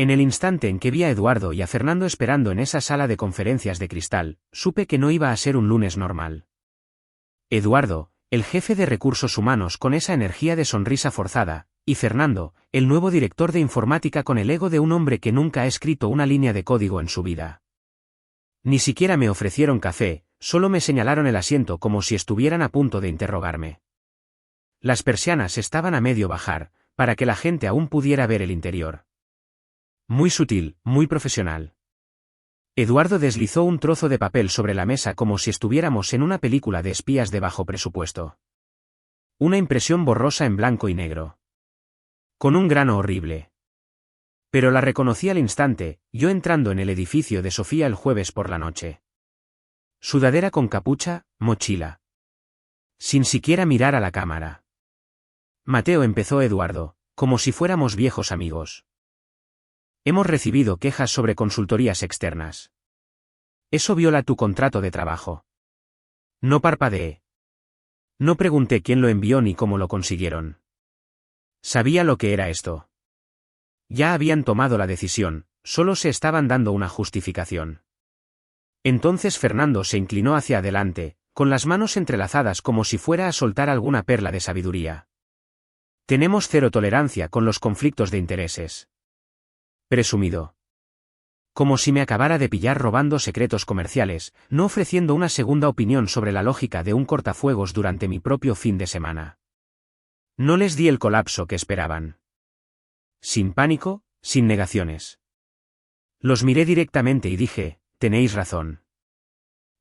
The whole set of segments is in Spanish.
En el instante en que vi a Eduardo y a Fernando esperando en esa sala de conferencias de cristal, supe que no iba a ser un lunes normal. Eduardo, el jefe de recursos humanos con esa energía de sonrisa forzada, y Fernando, el nuevo director de informática con el ego de un hombre que nunca ha escrito una línea de código en su vida. Ni siquiera me ofrecieron café, solo me señalaron el asiento como si estuvieran a punto de interrogarme. Las persianas estaban a medio bajar, para que la gente aún pudiera ver el interior. Muy sutil, muy profesional. Eduardo deslizó un trozo de papel sobre la mesa como si estuviéramos en una película de espías de bajo presupuesto. Una impresión borrosa en blanco y negro. Con un grano horrible. Pero la reconocí al instante, yo entrando en el edificio de Sofía el jueves por la noche. Sudadera con capucha, mochila. Sin siquiera mirar a la cámara. Mateo, empezó Eduardo, como si fuéramos viejos amigos. Hemos recibido quejas sobre consultorías externas. Eso viola tu contrato de trabajo. No parpadeé. No pregunté quién lo envió ni cómo lo consiguieron. Sabía lo que era esto. Ya habían tomado la decisión, solo se estaban dando una justificación. Entonces Fernando se inclinó hacia adelante, con las manos entrelazadas como si fuera a soltar alguna perla de sabiduría. Tenemos cero tolerancia con los conflictos de intereses. Presumido. Como si me acabara de pillar robando secretos comerciales, no ofreciendo una segunda opinión sobre la lógica de un cortafuegos durante mi propio fin de semana. No les di el colapso que esperaban. Sin pánico, sin negaciones. Los miré directamente y dije, tenéis razón.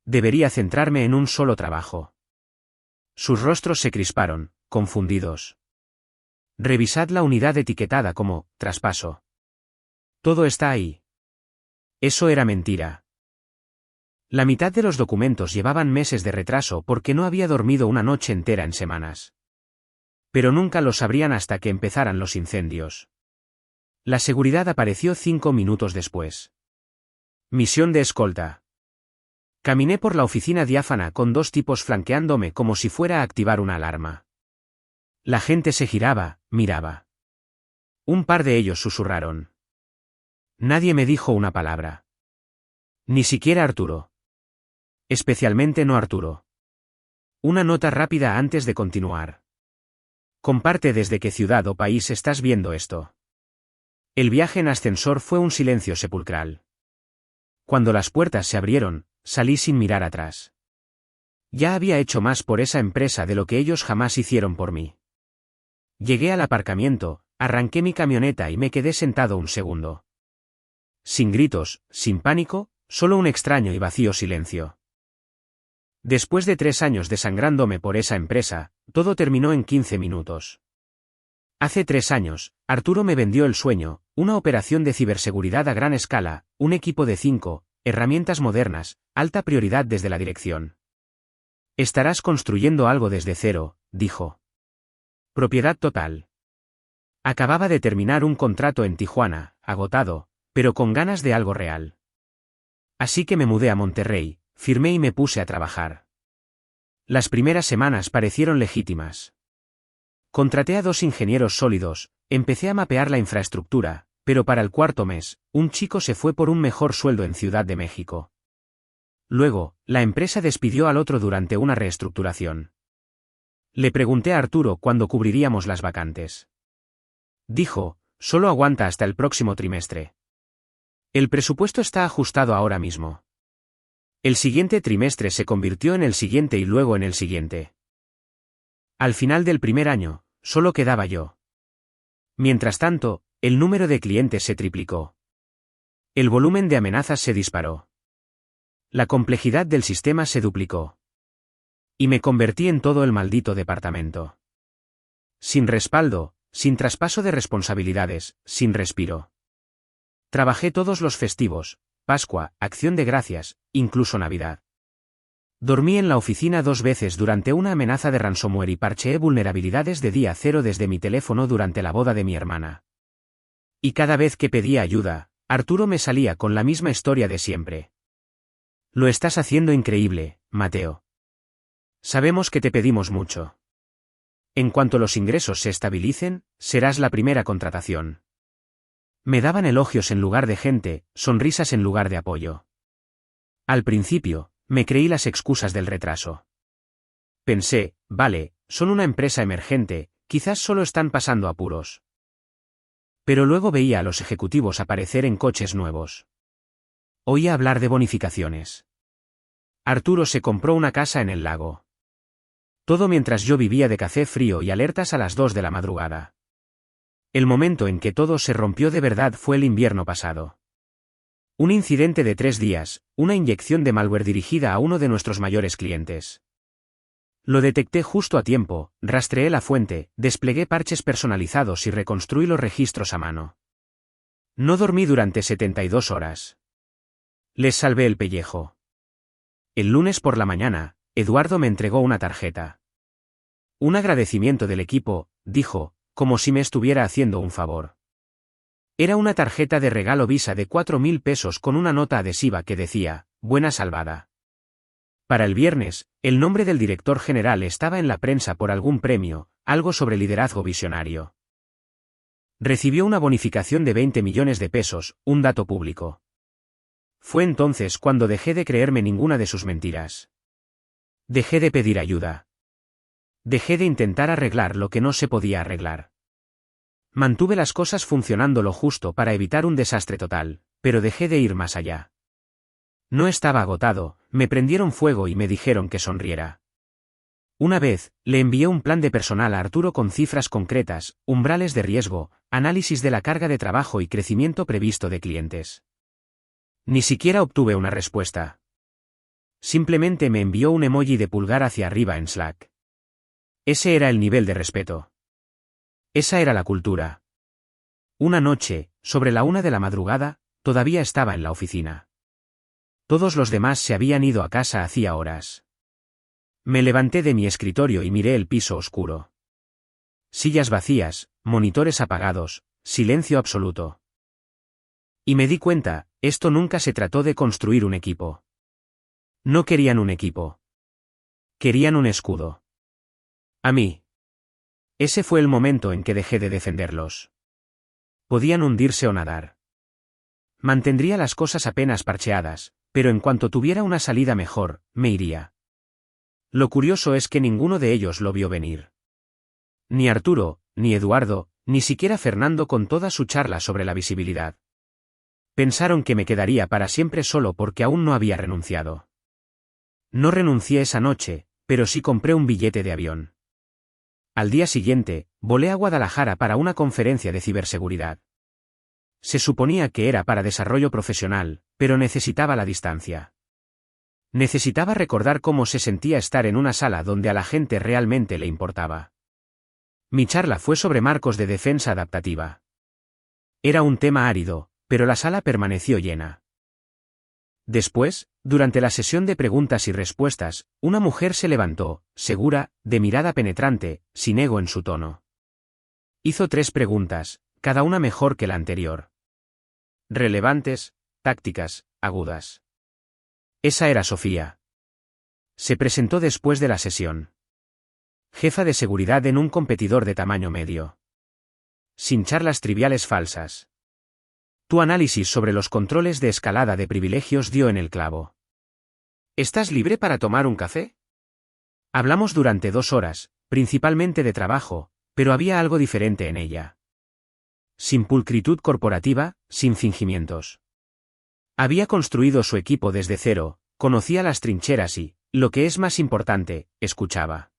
Debería centrarme en un solo trabajo. Sus rostros se crisparon, confundidos. Revisad la unidad etiquetada como traspaso. Todo está ahí. Eso era mentira. La mitad de los documentos llevaban meses de retraso porque no había dormido una noche entera en semanas. Pero nunca lo sabrían hasta que empezaran los incendios. La seguridad apareció 5 minutos después. Misión de escolta. Caminé por la oficina diáfana con 2 tipos flanqueándome como si fuera a activar una alarma. La gente se giraba, miraba. Un par de ellos susurraron. Nadie me dijo una palabra. Ni siquiera Arturo. Especialmente no Arturo. Una nota rápida antes de continuar. Comparte desde qué ciudad o país estás viendo esto. El viaje en ascensor fue un silencio sepulcral. Cuando las puertas se abrieron, salí sin mirar atrás. Ya había hecho más por esa empresa de lo que ellos jamás hicieron por mí. Llegué al aparcamiento, arranqué mi camioneta y me quedé sentado un segundo. Sin gritos, sin pánico, solo un extraño y vacío silencio. Después de 3 años desangrándome por esa empresa, todo terminó en 15 minutos. Hace 3 años, Arturo me vendió el sueño, una operación de ciberseguridad a gran escala, un equipo de 5, herramientas modernas, alta prioridad desde la dirección. Estarás construyendo algo desde cero, dijo. Propiedad total. Acababa de terminar un contrato en Tijuana, agotado, pero con ganas de algo real. Así que me mudé a Monterrey, firmé y me puse a trabajar. Las primeras semanas parecieron legítimas. Contraté a 2 ingenieros sólidos, empecé a mapear la infraestructura, pero para el 4.º mes, un chico se fue por un mejor sueldo en Ciudad de México. Luego, la empresa despidió al otro durante una reestructuración. Le pregunté a Arturo cuándo cubriríamos las vacantes. Dijo, solo aguanta hasta el próximo trimestre. El presupuesto está ajustado ahora mismo. El siguiente trimestre se convirtió en el siguiente y luego en el siguiente. Al final del primer año, solo quedaba yo. Mientras tanto, el número de clientes se triplicó. El volumen de amenazas se disparó. La complejidad del sistema se duplicó. Y me convertí en todo el maldito departamento. Sin respaldo, sin traspaso de responsabilidades, sin respiro. Trabajé todos los festivos, Pascua, Acción de Gracias, incluso Navidad. Dormí en la oficina 2 veces durante una amenaza de ransomware y parcheé vulnerabilidades de día cero desde mi teléfono durante la boda de mi hermana. Y cada vez que pedía ayuda, Arturo me salía con la misma historia de siempre. Lo estás haciendo increíble, Mateo. Sabemos que te pedimos mucho. En cuanto los ingresos se estabilicen, serás la primera contratación. Me daban elogios en lugar de gente, sonrisas en lugar de apoyo. Al principio, me creí las excusas del retraso. Pensé, vale, son una empresa emergente, quizás solo están pasando apuros. Pero luego veía a los ejecutivos aparecer en coches nuevos. Oía hablar de bonificaciones. Arturo se compró una casa en el lago. Todo mientras yo vivía de café frío y alertas a las 2 de la madrugada. El momento en que todo se rompió de verdad fue el invierno pasado. Un incidente de 3 días, una inyección de malware dirigida a uno de nuestros mayores clientes. Lo detecté justo a tiempo, rastreé la fuente, desplegué parches personalizados y reconstruí los registros a mano. No dormí durante 72 horas. Les salvé el pellejo. El lunes por la mañana, Eduardo me entregó una tarjeta. Un agradecimiento del equipo, dijo, como si me estuviera haciendo un favor. Era una tarjeta de regalo Visa de 4.000 pesos con una nota adhesiva que decía, buena salvada. Para el viernes, el nombre del director general estaba en la prensa por algún premio, algo sobre liderazgo visionario. Recibió una bonificación de 20 millones de pesos, un dato público. Fue entonces cuando dejé de creerme ninguna de sus mentiras. Dejé de pedir ayuda. Dejé de intentar arreglar lo que no se podía arreglar. Mantuve las cosas funcionando lo justo para evitar un desastre total, pero dejé de ir más allá. No estaba agotado, me prendieron fuego y me dijeron que sonriera. Una vez, le envié un plan de personal a Arturo con cifras concretas, umbrales de riesgo, análisis de la carga de trabajo y crecimiento previsto de clientes. Ni siquiera obtuve una respuesta. Simplemente me envió un emoji de pulgar hacia arriba en Slack. Ese era el nivel de respeto. Esa era la cultura. Una noche, sobre la 1 de la madrugada, todavía estaba en la oficina. Todos los demás se habían ido a casa hacía horas. Me levanté de mi escritorio y miré el piso oscuro. Sillas vacías, monitores apagados, silencio absoluto. Y me di cuenta, esto nunca se trató de construir un equipo. No querían un equipo. Querían un escudo. A mí. Ese fue el momento en que dejé de defenderlos. Podían hundirse o nadar. Mantendría las cosas apenas parcheadas, pero en cuanto tuviera una salida mejor, me iría. Lo curioso es que ninguno de ellos lo vio venir. Ni Arturo, ni Eduardo, ni siquiera Fernando con toda su charla sobre la visibilidad. Pensaron que me quedaría para siempre solo porque aún no había renunciado. No renuncié esa noche, pero sí compré un billete de avión. Al día siguiente, volé a Guadalajara para una conferencia de ciberseguridad. Se suponía que era para desarrollo profesional, pero necesitaba la distancia. Necesitaba recordar cómo se sentía estar en una sala donde a la gente realmente le importaba. Mi charla fue sobre marcos de defensa adaptativa. Era un tema árido, pero la sala permaneció llena. Después, durante la sesión de preguntas y respuestas, una mujer se levantó, segura, de mirada penetrante, sin ego en su tono. Hizo 3 preguntas, cada una mejor que la anterior. Relevantes, tácticas, agudas. Esa era Sofía. Se presentó después de la sesión. Jefa de seguridad en un competidor de tamaño medio. Sin charlas triviales falsas. Tu análisis sobre los controles de escalada de privilegios dio en el clavo. ¿Estás libre para tomar un café? Hablamos durante 2 horas, principalmente de trabajo, pero había algo diferente en ella. Sin pulcritud corporativa, sin fingimientos. Había construido su equipo desde cero, conocía las trincheras y, lo que es más importante, escuchaba.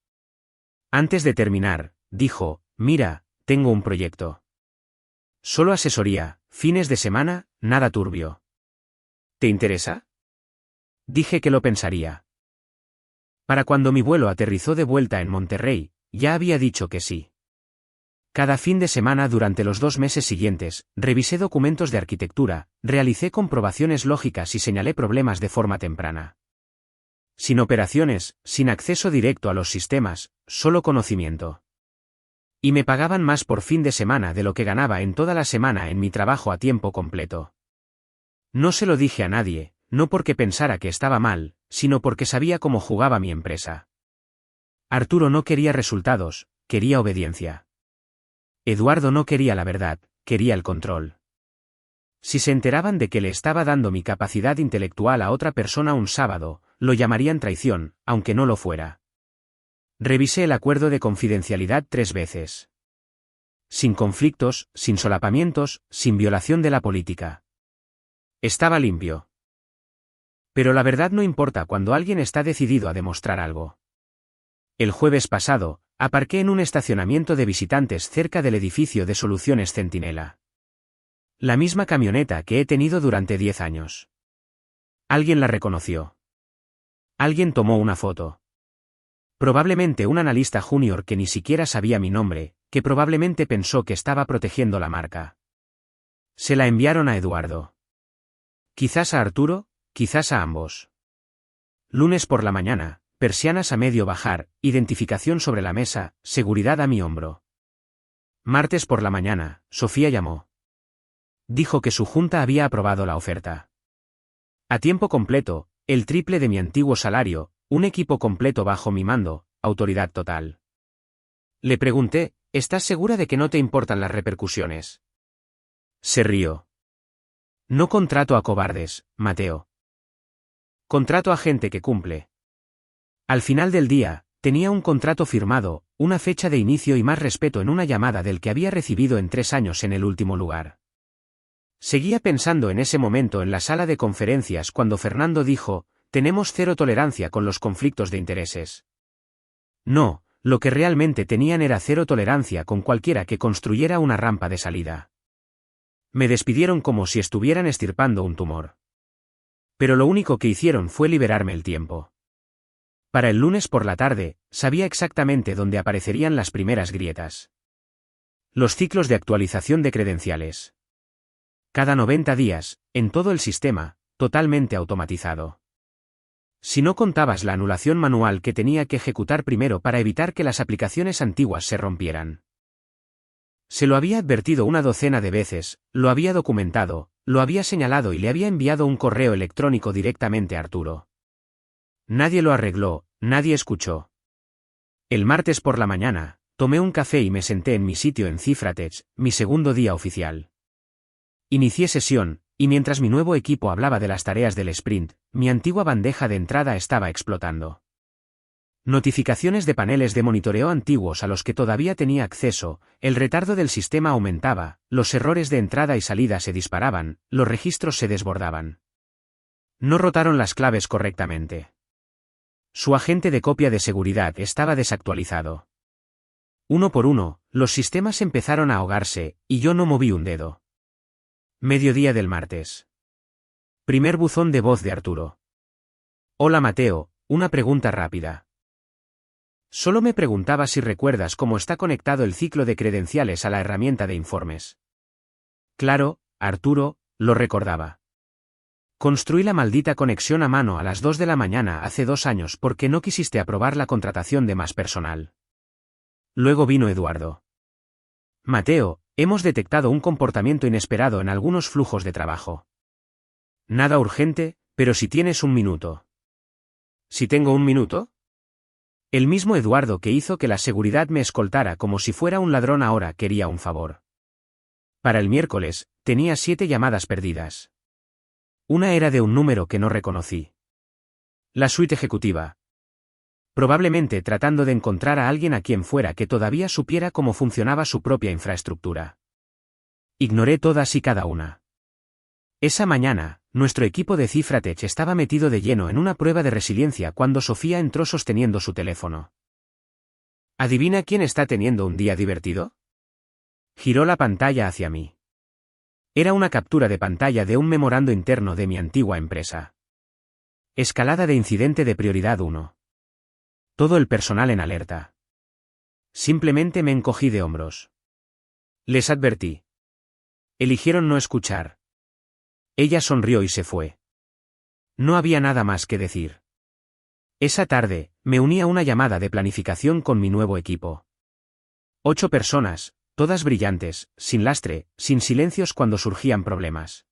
Antes de terminar, dijo, mira, tengo un proyecto. Solo asesoría, fines de semana, nada turbio. ¿Te interesa? Dije que lo pensaría. Para cuando mi vuelo aterrizó de vuelta en Monterrey, ya había dicho que sí. Cada fin de semana durante los 2 meses siguientes, revisé documentos de arquitectura, realicé comprobaciones lógicas y señalé problemas de forma temprana. Sin operaciones, sin acceso directo a los sistemas, solo conocimiento. Y me pagaban más por fin de semana de lo que ganaba en toda la semana en mi trabajo a tiempo completo. No se lo dije a nadie, no porque pensara que estaba mal, sino porque sabía cómo jugaba mi empresa. Arturo no quería resultados, quería obediencia. Eduardo no quería la verdad, quería el control. Si se enteraban de que le estaba dando mi capacidad intelectual a otra persona un sábado, lo llamarían traición, aunque no lo fuera. Revisé el acuerdo de confidencialidad 3 veces. Sin conflictos, sin solapamientos, sin violación de la política. Estaba limpio. Pero la verdad no importa cuando alguien está decidido a demostrar algo. El jueves pasado, aparqué en un estacionamiento de visitantes cerca del edificio de Soluciones Centinela. La misma camioneta que he tenido durante 10 años. Alguien la reconoció. Alguien tomó una foto. Probablemente un analista junior que ni siquiera sabía mi nombre, que probablemente pensó que estaba protegiendo la marca. Se la enviaron a Eduardo. Quizás a Arturo, quizás a ambos. Lunes por la mañana, persianas a medio bajar, identificación sobre la mesa, seguridad a mi hombro. Martes por la mañana, Sofía llamó. Dijo que su junta había aprobado la oferta. A tiempo completo, el triple de mi antiguo salario, un equipo completo bajo mi mando, autoridad total. Le pregunté, ¿estás segura de que no te importan las repercusiones? Se rió. No contrato a cobardes, Mateo. Contrato a gente que cumple. Al final del día, tenía un contrato firmado, una fecha de inicio y más respeto en una llamada del que había recibido en 3 años en el último lugar. Seguía pensando en ese momento en la sala de conferencias cuando Fernando dijo, tenemos 0 tolerancia con los conflictos de intereses. No, lo que realmente tenían era 0 tolerancia con cualquiera que construyera una rampa de salida. Me despidieron como si estuvieran extirpando un tumor. Pero lo único que hicieron fue liberarme el tiempo. Para el lunes por la tarde, sabía exactamente dónde aparecerían las primeras grietas. Los ciclos de actualización de credenciales. Cada 90 días, en todo el sistema, totalmente automatizado. Si no contabas la anulación manual que tenía que ejecutar primero para evitar que las aplicaciones antiguas se rompieran. Se lo había advertido una docena de veces, lo había documentado, lo había señalado y le había enviado un correo electrónico directamente a Arturo. Nadie lo arregló, nadie escuchó. El martes por la mañana, tomé un café y me senté en mi sitio en Cifratech, mi segundo día oficial. Inicié sesión, y mientras mi nuevo equipo hablaba de las tareas del sprint, mi antigua bandeja de entrada estaba explotando. Notificaciones de paneles de monitoreo antiguos a los que todavía tenía acceso, el retardo del sistema aumentaba, los errores de entrada y salida se disparaban, los registros se desbordaban. No rotaron las claves correctamente. Su agente de copia de seguridad estaba desactualizado. Uno por uno, los sistemas empezaron a ahogarse, y yo no moví un dedo. Mediodía del martes. Primer buzón de voz de Arturo. Hola Mateo, una pregunta rápida. Solo me preguntaba si recuerdas cómo está conectado el ciclo de credenciales a la herramienta de informes. Claro, Arturo, lo recordaba. Construí la maldita conexión a mano a las 2 de la mañana hace 2 años porque no quisiste aprobar la contratación de más personal. Luego vino Eduardo. Mateo, hemos detectado un comportamiento inesperado en algunos flujos de trabajo. Nada urgente, pero si tienes un minuto. ¿Si tengo un minuto? El mismo Eduardo que hizo que la seguridad me escoltara como si fuera un ladrón ahora quería un favor. Para el miércoles, tenía 7 llamadas perdidas. Una era de un número que no reconocí. La suite ejecutiva. Probablemente tratando de encontrar a alguien a quien fuera que todavía supiera cómo funcionaba su propia infraestructura. Ignoré todas y cada una. Esa mañana, nuestro equipo de Cifratech estaba metido de lleno en una prueba de resiliencia cuando Sofía entró sosteniendo su teléfono. ¿Adivina quién está teniendo un día divertido? Giró la pantalla hacia mí. Era una captura de pantalla de un memorando interno de mi antigua empresa. Escalada de incidente de prioridad 1. Todo el personal en alerta. Simplemente me encogí de hombros. Les advertí. Eligieron no escuchar. Ella sonrió y se fue. No había nada más que decir. Esa tarde, me uní a una llamada de planificación con mi nuevo equipo. 8 personas, todas brillantes, sin lastre, sin silencios cuando surgían problemas.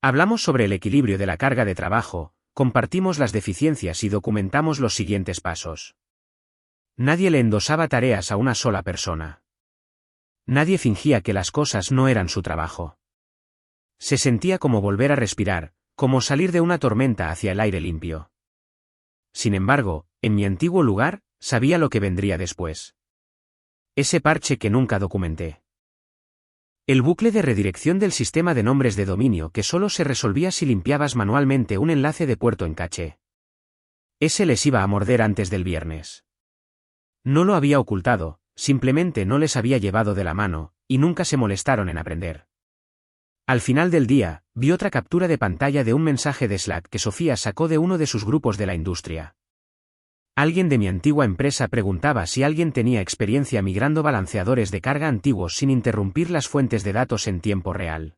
Hablamos sobre el equilibrio de la carga de trabajo, compartimos las deficiencias y documentamos los siguientes pasos. Nadie le endosaba tareas a una sola persona. Nadie fingía que las cosas no eran su trabajo. Se sentía como volver a respirar, como salir de una tormenta hacia el aire limpio. Sin embargo, en mi antiguo lugar, sabía lo que vendría después. Ese parche que nunca documenté. El bucle de redirección del sistema de nombres de dominio que solo se resolvía si limpiabas manualmente un enlace de puerto en caché. Ese les iba a morder antes del viernes. No lo había ocultado, simplemente no les había llevado de la mano, y nunca se molestaron en aprender. Al final del día, vi otra captura de pantalla de un mensaje de Slack que Sofía sacó de uno de sus grupos de la industria. Alguien de mi antigua empresa preguntaba si alguien tenía experiencia migrando balanceadores de carga antiguos sin interrumpir las fuentes de datos en tiempo real.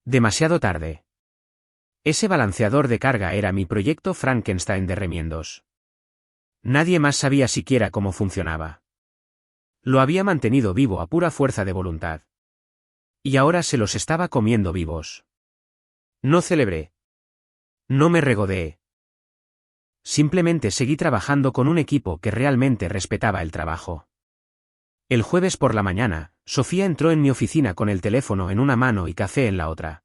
Demasiado tarde. Ese balanceador de carga era mi proyecto Frankenstein de remiendos. Nadie más sabía siquiera cómo funcionaba. Lo había mantenido vivo a pura fuerza de voluntad. Y ahora se los estaba comiendo vivos. No celebré. No me regodeé. Simplemente seguí trabajando con un equipo que realmente respetaba el trabajo. El jueves por la mañana, Sofía entró en mi oficina con el teléfono en una mano y café en la otra.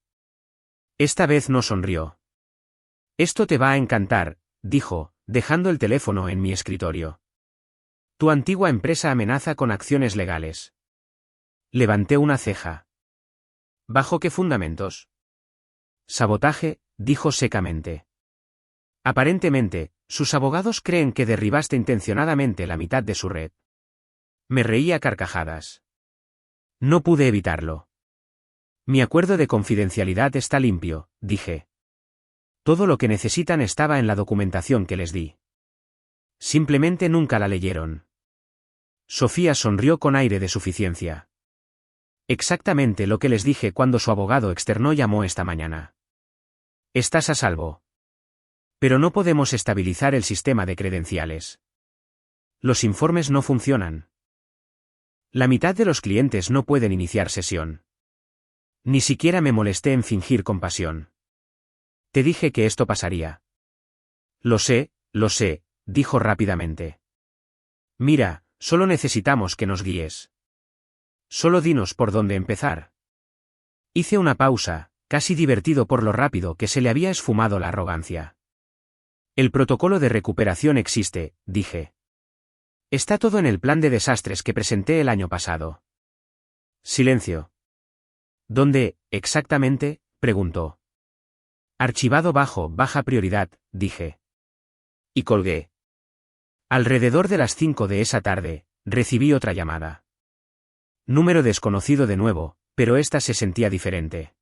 Esta vez no sonrió. Esto te va a encantar, dijo, dejando el teléfono en mi escritorio. Tu antigua empresa amenaza con acciones legales. Levanté una ceja. ¿Bajo qué fundamentos? Sabotaje, dijo secamente. Aparentemente, sus abogados creen que derribaste intencionadamente la mitad de su red. Me reí a carcajadas. No pude evitarlo. Mi acuerdo de confidencialidad está limpio, dije. Todo lo que necesitan estaba en la documentación que les di. Simplemente nunca la leyeron. Sofía sonrió con aire de suficiencia. Exactamente lo que les dije cuando su abogado externo llamó esta mañana. Estás a salvo. Pero no podemos estabilizar el sistema de credenciales. Los informes no funcionan. La mitad de los clientes no pueden iniciar sesión. Ni siquiera me molesté en fingir compasión. Te dije que esto pasaría. Lo sé, dijo rápidamente. Mira, solo necesitamos que nos guíes. Solo dinos por dónde empezar. Hice una pausa, casi divertido por lo rápido que se le había esfumado la arrogancia. El protocolo de recuperación existe, dije. Está todo en el plan de desastres que presenté el año pasado. Silencio. ¿Dónde, exactamente?, preguntó. Archivado bajo baja prioridad, dije. Y colgué. Alrededor de las 5 de esa tarde, recibí otra llamada. Número desconocido de nuevo, pero esta se sentía diferente.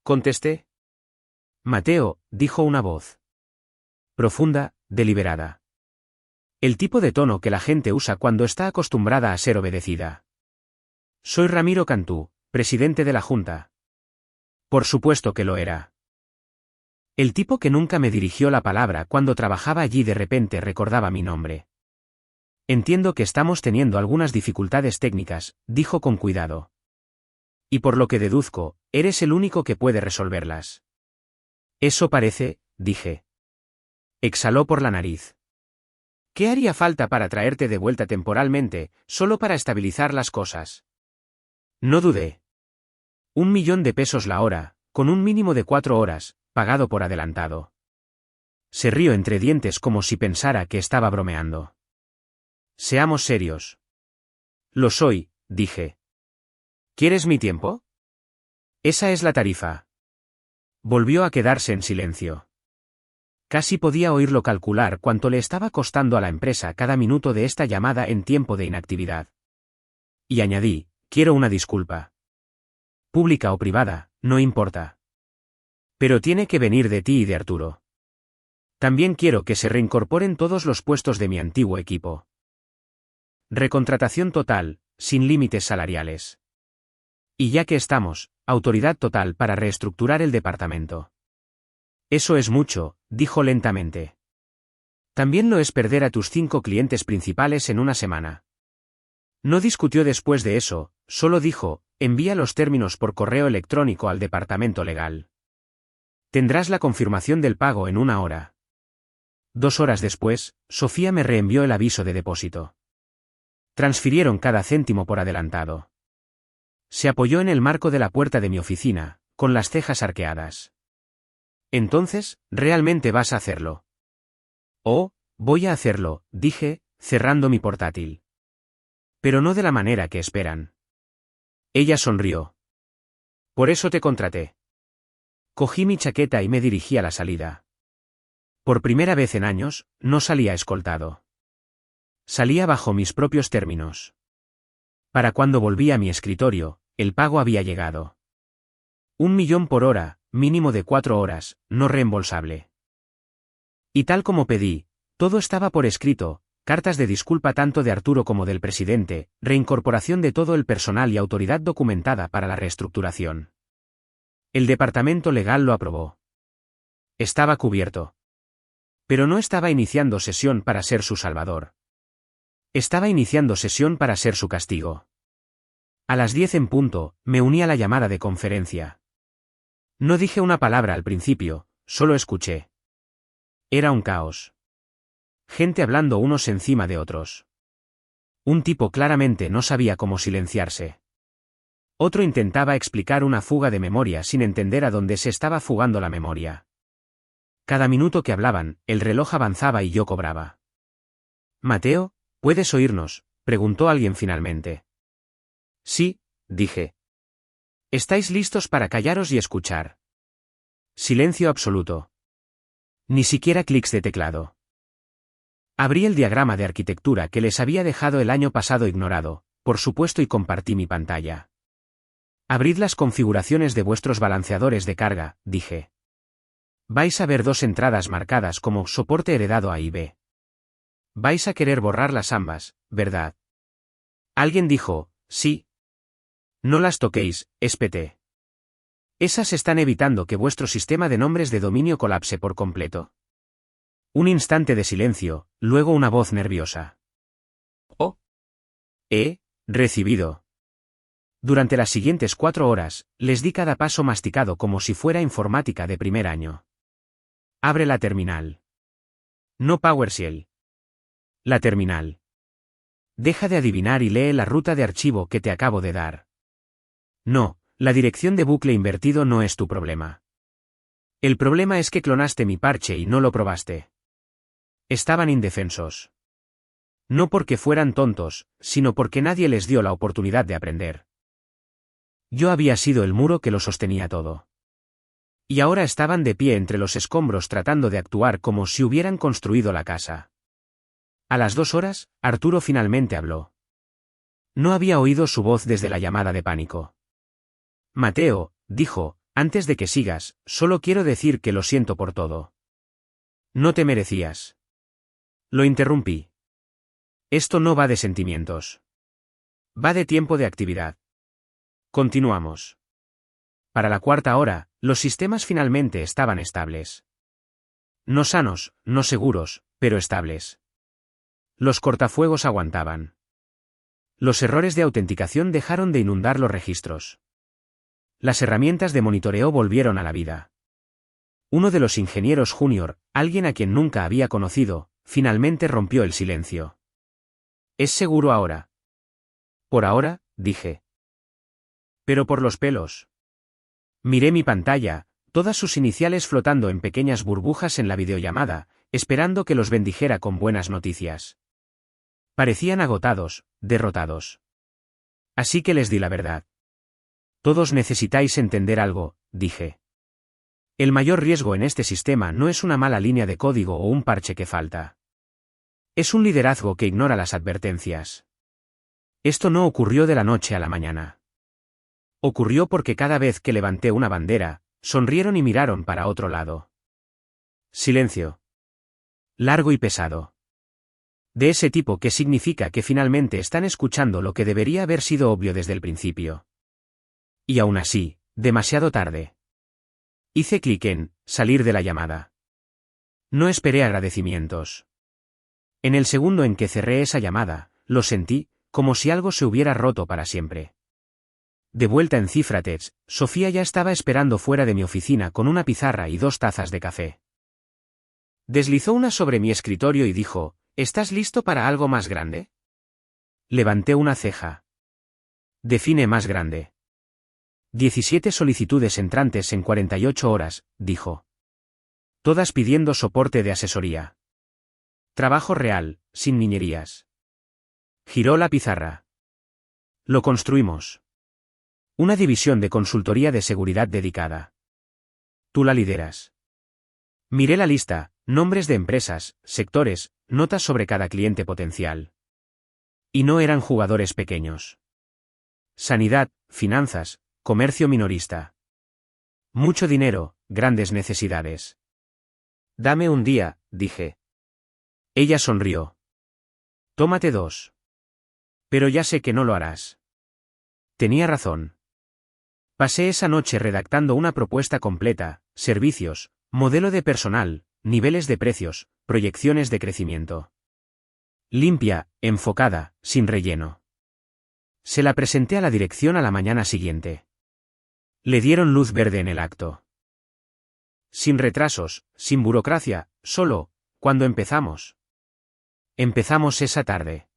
Contesté. Mateo, dijo una voz. Profunda, deliberada. El tipo de tono que la gente usa cuando está acostumbrada a ser obedecida. Soy Ramiro Cantú, presidente de la Junta. Por supuesto que lo era. El tipo que nunca me dirigió la palabra cuando trabajaba allí de repente recordaba mi nombre. Entiendo que estamos teniendo algunas dificultades técnicas, dijo con cuidado. Y por lo que deduzco, eres el único que puede resolverlas. Eso parece, dije. Exhaló por la nariz. ¿Qué haría falta para traerte de vuelta temporalmente, solo para estabilizar las cosas? No dudé. 1.000.000 de pesos la hora, con un mínimo de 4 horas, pagado por adelantado. Se rió entre dientes como si pensara que estaba bromeando. Seamos serios. Lo soy, dije. ¿Quieres mi tiempo? Esa es la tarifa. Volvió a quedarse en silencio. Casi podía oírlo calcular cuánto le estaba costando a la empresa cada minuto de esta llamada en tiempo de inactividad. Y añadí, quiero una disculpa. Pública o privada, no importa. Pero tiene que venir de ti y de Arturo. También quiero que se reincorporen todos los puestos de mi antiguo equipo. Recontratación total, sin límites salariales. Y ya que estamos, autoridad total para reestructurar el departamento. Eso es mucho, dijo lentamente. También lo es perder a tus 5 clientes principales en una semana. No discutió después de eso, solo dijo, envía los términos por correo electrónico al departamento legal. Tendrás la confirmación del pago en 1 hora. 2 horas después, Sofía me reenvió el aviso de depósito. Transfirieron cada céntimo por adelantado. Se apoyó en el marco de la puerta de mi oficina, con las cejas arqueadas. Entonces, ¿realmente vas a hacerlo? Oh, voy a hacerlo, dije, cerrando mi portátil. Pero no de la manera que esperan. Ella sonrió. Por eso te contraté. Cogí mi chaqueta y me dirigí a la salida. Por primera vez en años, no salía escoltado. Salía bajo mis propios términos. Para cuando volví a mi escritorio, el pago había llegado. 1.000.000 por hora, mínimo de 4 horas, no reembolsable. Y tal como pedí, todo estaba por escrito, cartas de disculpa tanto de Arturo como del presidente, reincorporación de todo el personal y autoridad documentada para la reestructuración. El departamento legal lo aprobó. Estaba cubierto. Pero no estaba iniciando sesión para ser su salvador. Estaba iniciando sesión para ser su castigo. A las 10 en punto, me uní a la llamada de conferencia. No dije una palabra al principio, solo escuché. Era un caos. Gente hablando unos encima de otros. Un tipo claramente no sabía cómo silenciarse. Otro intentaba explicar una fuga de memoria sin entender a dónde se estaba fugando la memoria. Cada minuto que hablaban, el reloj avanzaba y yo cobraba. Mateo, ¿puedes oírnos?, preguntó alguien finalmente. Sí, dije. ¿Estáis listos para callaros y escuchar? Silencio absoluto. Ni siquiera clics de teclado. Abrí el diagrama de arquitectura que les había dejado el año pasado ignorado, por supuesto, y compartí mi pantalla. Abrid las configuraciones de vuestros balanceadores de carga, dije. Vais a ver 2 entradas marcadas como soporte heredado A y B. Vais a querer borrarlas ambas, ¿verdad? Alguien dijo, sí. No las toquéis, SPT. Esas están evitando que vuestro sistema de nombres de dominio colapse por completo. Un instante de silencio, luego una voz nerviosa. Oh. Recibido. Durante las siguientes 4 horas, les di cada paso masticado como si fuera informática de primer año. Abre la terminal. No PowerShell. La terminal. Deja de adivinar y lee la ruta de archivo que te acabo de dar. No, la dirección de bucle invertido no es tu problema. El problema es que clonaste mi parche y no lo probaste. Estaban indefensos. No porque fueran tontos, sino porque nadie les dio la oportunidad de aprender. Yo había sido el muro que lo sostenía todo. Y ahora estaban de pie entre los escombros tratando de actuar como si hubieran construido la casa. A las 2 horas, Arturo finalmente habló. No había oído su voz desde la llamada de pánico. Mateo, dijo, antes de que sigas, solo quiero decir que lo siento por todo. No te merecías. Lo interrumpí. Esto no va de sentimientos. Va de tiempo de actividad. Continuamos. Para la 4ª hora, los sistemas finalmente estaban estables. No sanos, no seguros, pero estables. Los cortafuegos aguantaban. Los errores de autenticación dejaron de inundar los registros. Las herramientas de monitoreo volvieron a la vida. Uno de los ingenieros junior, alguien a quien nunca había conocido, finalmente rompió el silencio. ¿Es seguro ahora? Por ahora, dije. Pero por los pelos. Miré mi pantalla, todas sus iniciales flotando en pequeñas burbujas en la videollamada, esperando que los bendijera con buenas noticias. Parecían agotados, derrotados. Así que les di la verdad. Todos necesitáis entender algo, dije. El mayor riesgo en este sistema no es una mala línea de código o un parche que falta. Es un liderazgo que ignora las advertencias. Esto no ocurrió de la noche a la mañana. Ocurrió porque cada vez que levanté una bandera, sonrieron y miraron para otro lado. Silencio. Largo y pesado. De ese tipo que significa que finalmente están escuchando lo que debería haber sido obvio desde el principio. Y aún así, demasiado tarde. Hice clic en salir de la llamada. No esperé agradecimientos. En el segundo en que cerré esa llamada, lo sentí, como si algo se hubiera roto para siempre. De vuelta en Cifratex, Sofía ya estaba esperando fuera de mi oficina con una pizarra y 2 tazas de café. Deslizó una sobre mi escritorio y dijo, ¿estás listo para algo más grande? Levanté una ceja. Define más grande. 17 solicitudes entrantes en 48 horas, dijo. Todas pidiendo soporte de asesoría. Trabajo real, sin niñerías. Giró la pizarra. Lo construimos. Una división de consultoría de seguridad dedicada. Tú la lideras. Miré la lista, nombres de empresas, sectores, notas sobre cada cliente potencial. Y no eran jugadores pequeños. Sanidad, finanzas, comercio minorista. Mucho dinero, grandes necesidades. Dame un día, dije. Ella sonrió. Tómate 2. Pero ya sé que no lo harás. Tenía razón. Pasé esa noche redactando una propuesta completa, servicios, modelo de personal, niveles de precios, proyecciones de crecimiento. Limpia, enfocada, sin relleno. Se la presenté a la dirección a la mañana siguiente. Le dieron luz verde en el acto. Sin retrasos, sin burocracia, solo, cuando empezamos. Empezamos esa tarde.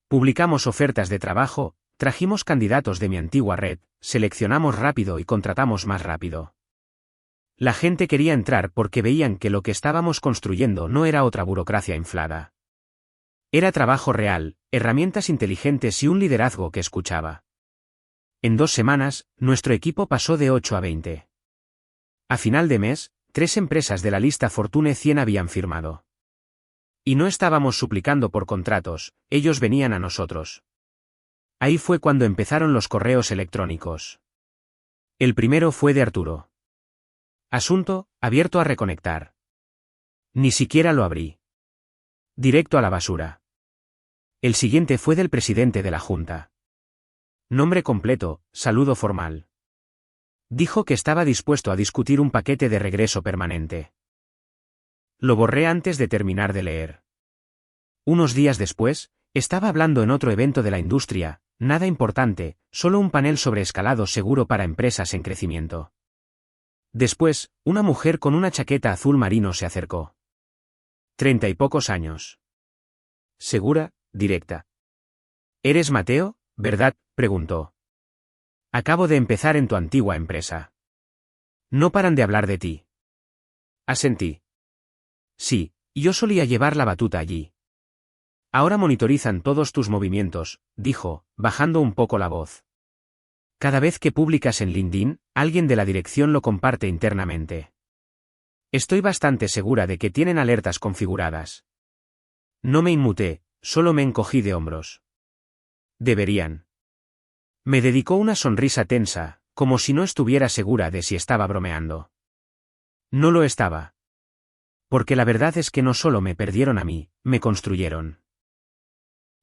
Publicamos ofertas de trabajo, trajimos candidatos de mi antigua red, seleccionamos rápido y contratamos más rápido. La gente quería entrar porque veían que lo que estábamos construyendo no era otra burocracia inflada. Era trabajo real, herramientas inteligentes y un liderazgo que escuchaba. En 2 semanas, nuestro equipo pasó de 8 a 20. A final de mes, 3 empresas de la lista Fortune 100 habían firmado. Y no estábamos suplicando por contratos, ellos venían a nosotros. Ahí fue cuando empezaron los correos electrónicos. El primero fue de Arturo. Asunto, abierto a reconectar. Ni siquiera lo abrí. Directo a la basura. El siguiente fue del presidente de la Junta. Nombre completo, saludo formal. Dijo que estaba dispuesto a discutir un paquete de regreso permanente. Lo borré antes de terminar de leer. Unos días después, estaba hablando en otro evento de la industria, nada importante, solo un panel sobre escalado seguro para empresas en crecimiento. Después, una mujer con una chaqueta azul marino se acercó. 30 y pocos años. Segura, directa. ¿Eres Mateo, verdad?, preguntó. Acabo de empezar en tu antigua empresa. No paran de hablar de ti. Asentí. Sí, yo solía llevar la batuta allí. Ahora monitorizan todos tus movimientos, dijo, bajando un poco la voz. Cada vez que publicas en LinkedIn, alguien de la dirección lo comparte internamente. Estoy bastante segura de que tienen alertas configuradas. No me inmuté, solo me encogí de hombros. Deberían. Me dedicó una sonrisa tensa, como si no estuviera segura de si estaba bromeando. No lo estaba. Porque la verdad es que no solo me perdieron a mí, me construyeron.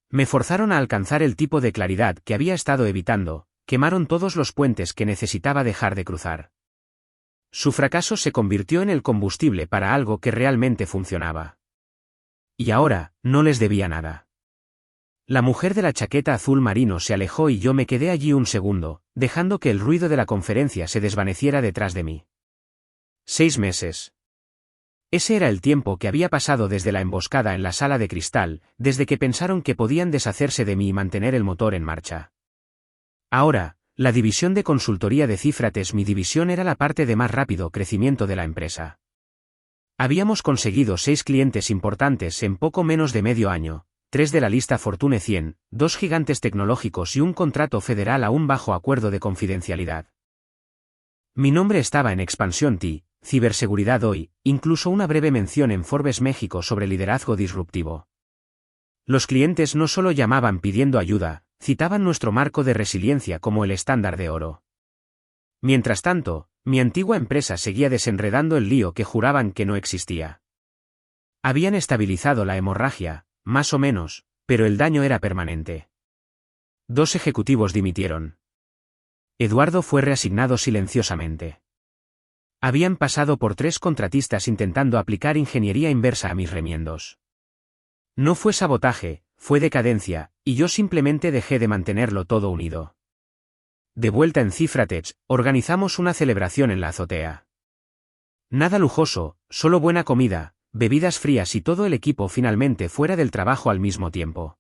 Me forzaron a alcanzar el tipo de claridad que había estado evitando, quemaron todos los puentes que necesitaba dejar de cruzar. Su fracaso se convirtió en el combustible para algo que realmente funcionaba. Y ahora, no les debía nada. La mujer de la chaqueta azul marino se alejó y yo me quedé allí un segundo, dejando que el ruido de la conferencia se desvaneciera detrás de mí. 6 meses. Ese era el tiempo que había pasado desde la emboscada en la sala de cristal, desde que pensaron que podían deshacerse de mí y mantener el motor en marcha. Ahora, la división de consultoría de Cifrates, mi división, era la parte de más rápido crecimiento de la empresa. Habíamos conseguido 6 clientes importantes en poco menos de medio año, 3 de la lista Fortune 100, 2 gigantes tecnológicos y un contrato federal aún bajo acuerdo de confidencialidad. Mi nombre estaba en Expansión T, Ciberseguridad Hoy, incluso una breve mención en Forbes México sobre liderazgo disruptivo. Los clientes no solo llamaban pidiendo ayuda, citaban nuestro marco de resiliencia como el estándar de oro. Mientras tanto, mi antigua empresa seguía desenredando el lío que juraban que no existía. Habían estabilizado la hemorragia, más o menos, pero el daño era permanente. 2 ejecutivos dimitieron. Eduardo fue reasignado silenciosamente. Habían pasado por 3 contratistas intentando aplicar ingeniería inversa a mis remiendos. No fue sabotaje, fue decadencia, y yo simplemente dejé de mantenerlo todo unido. De vuelta en Cifrates, organizamos una celebración en la azotea. Nada lujoso, solo buena comida, bebidas frías y todo el equipo finalmente fuera del trabajo al mismo tiempo.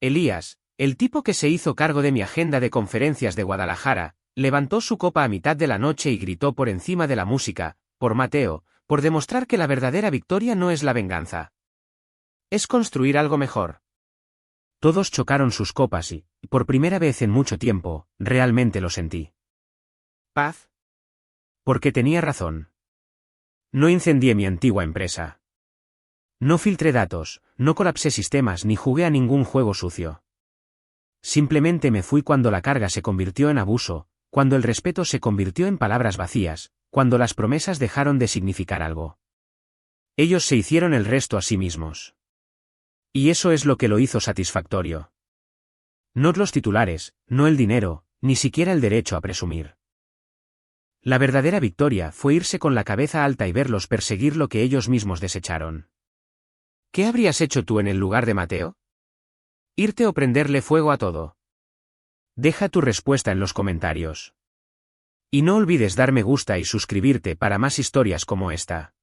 Elías, el tipo que se hizo cargo de mi agenda de conferencias de Guadalajara, Levantó su copa a mitad de la noche y gritó por encima de la música, por Mateo, por demostrar que la verdadera victoria no es la venganza. Es construir algo mejor. Todos chocaron sus copas y, por primera vez en mucho tiempo, realmente lo sentí. ¿Paz? Porque tenía razón. No incendié mi antigua empresa. No filtré datos, no colapsé sistemas ni jugué a ningún juego sucio. Simplemente me fui cuando la carga se convirtió en abuso, cuando el respeto se convirtió en palabras vacías, cuando las promesas dejaron de significar algo. Ellos se hicieron el resto a sí mismos. Y eso es lo que lo hizo satisfactorio. No los titulares, no el dinero, ni siquiera el derecho a presumir. La verdadera victoria fue irse con la cabeza alta y verlos perseguir lo que ellos mismos desecharon. ¿Qué habrías hecho tú en el lugar de Mateo? ¿Irte o prenderle fuego a todo? Deja tu respuesta en los comentarios. Y no olvides dar me gusta y suscribirte para más historias como esta.